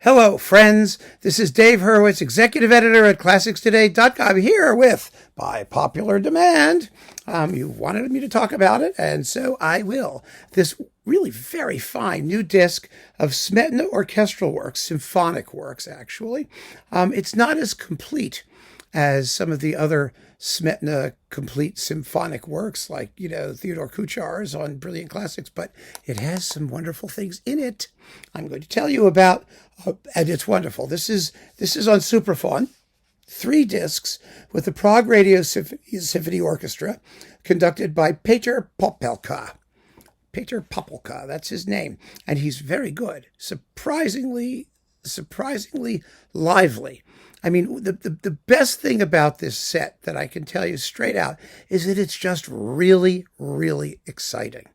Hello, friends. This is Dave Hurwitz, executive editor at ClassicsToday.com, here with, by popular demand, you wanted me to talk about it, and so I will. This really very fine new disc of Smetana orchestral works, symphonic works, actually. It's not as complete as some of the other Smetana complete symphonic works, like, Theodore Kuchar's on Brilliant Classics, but it has some wonderful things in it. I'm going to tell you about, and it's wonderful. This is on Supraphon, 3 discs with the Prague Radio Symphony Orchestra, conducted by Petr Popelka. Petr Popelka, that's his name, and he's very good. Surprisingly lively. I mean, the best thing about this set that I can tell you straight out is that it's just really, really exciting.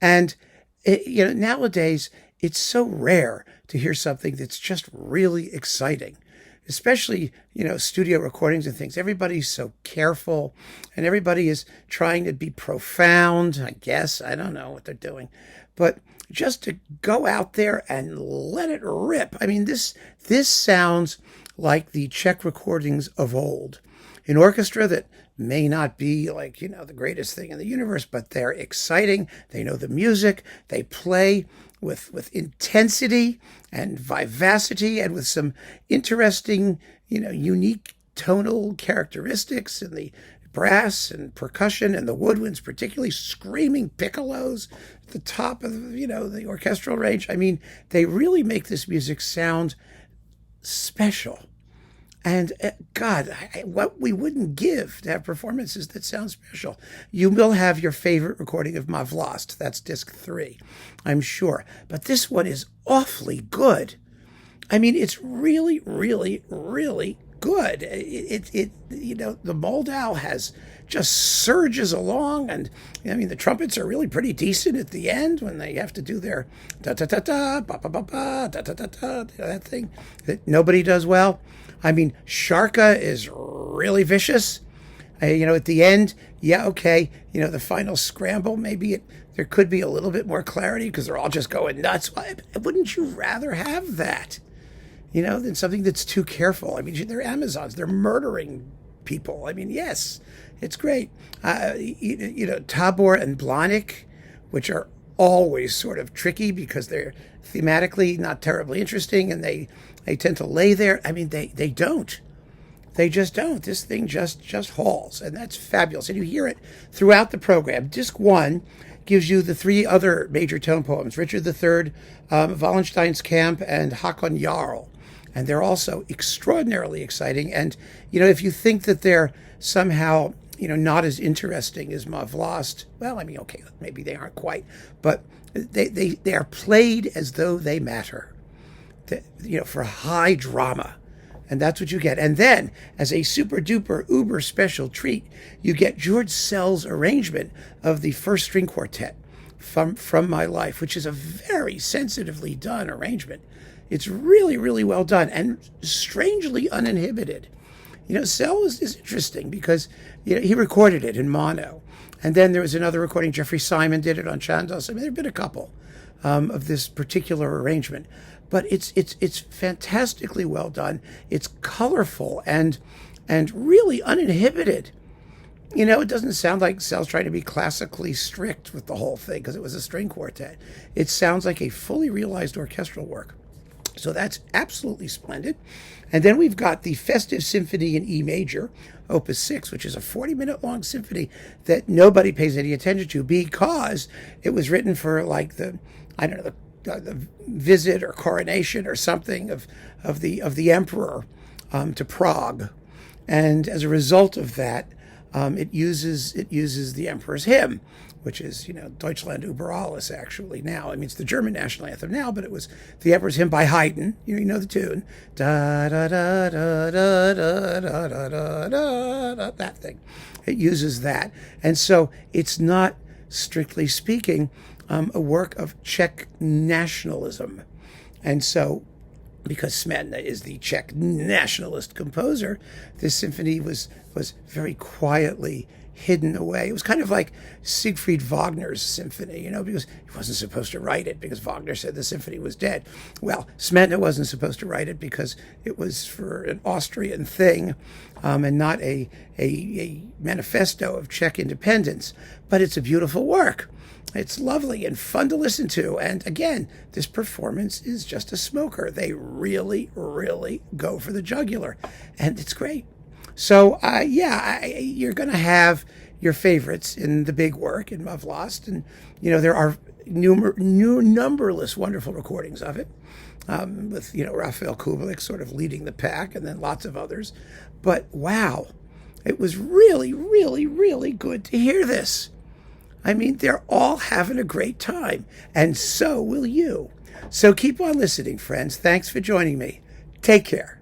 And, nowadays, it's so rare to hear something that's just really exciting, especially, studio recordings and things. Everybody's so careful and everybody is trying to be profound, I guess. I don't know what they're doing. But just to go out there and let it rip. I mean, this sounds like the Czech recordings of old. An orchestra that may not be like, the greatest thing in the universe, but they're exciting. They know the music. They play with intensity and vivacity and with some interesting, unique tonal characteristics in the brass and percussion and the woodwinds, particularly screaming piccolos at the top of, the orchestral range. I mean, they really make this music sound special. And God, what we wouldn't give to have performances that sound special. You will have your favorite recording of Ma Vlast. That's disc 3, I'm sure. But this one is awfully good. I mean, it's really, really, really good. The Moldau has just surges along, and the trumpets are really pretty decent at the end when they have to do their da da da da ba ba ba ba da da da da, that thing that nobody does well. I mean, Sharka is really vicious. At the end, the final scramble, maybe there could be a little bit more clarity because they're all just going nuts. Why wouldn't you rather have that, than something that's too careful? I mean, they're Amazons. They're murdering people. I mean, yes, it's great. Tabor and Blahnik, which are always sort of tricky because they're thematically not terribly interesting and they tend to lay there. I mean, they don't. They just don't. This thing just hauls, and that's fabulous. And you hear it throughout the program. Disc 1 gives you the 3 other major tone poems, Richard III, Wallenstein's Camp, and Hakon Jarl. And they're also extraordinarily exciting. And, if you think that they're somehow, not as interesting as Ma Vlast, well, I mean, okay, maybe they aren't quite, but they are played as though they matter, for high drama. And that's what you get. And then, as a super-duper, uber special treat, you get George Sell's arrangement of the first string quartet from My Life, which is a very sensitively done arrangement. It's really, really well done and strangely uninhibited. Sell is interesting because, he recorded it in mono. And then there was another recording, Jeffrey Simon did it on Chandos. I mean, there have been a couple of this particular arrangement. But it's fantastically well done. It's colorful and really uninhibited. It doesn't sound like Sell's trying to be classically strict with the whole thing because it was a string quartet. It sounds like a fully realized orchestral work. So that's absolutely splendid. And then we've got the Festive Symphony in E major, Opus 6, which is a 40-minute long symphony that nobody pays any attention to because it was written for the visit or coronation or something of the emperor to Prague. And as a result of that, it uses the emperor's hymn, which is, Deutschland über alles, actually, now. I mean, it's the German national anthem now, but it was the Emperor's Hymn by Haydn. You know the tune. Da, da, da, da, da, da, da, da, da, da, that thing. It uses that. And so it's not, strictly speaking, a work of Czech nationalism. And so, because Smetana is the Czech nationalist composer, this symphony was very quietly hidden away. It was kind of like Siegfried Wagner's symphony, because he wasn't supposed to write it because Wagner said the symphony was dead. Well, Smetana wasn't supposed to write it because it was for an Austrian thing, and not a manifesto of Czech independence. But it's a beautiful work. It's lovely and fun to listen to. And again, this performance is just a smoker. They really, really go for the jugular. And it's great. So, you're going to have your favorites in the big work in Mavlast. And, there are numberless wonderful recordings of it, with, Raphael Kubelik sort of leading the pack, and then lots of others. But, wow, it was really, really, really good to hear this. I mean, they're all having a great time, and so will you. So keep on listening, friends. Thanks for joining me. Take care.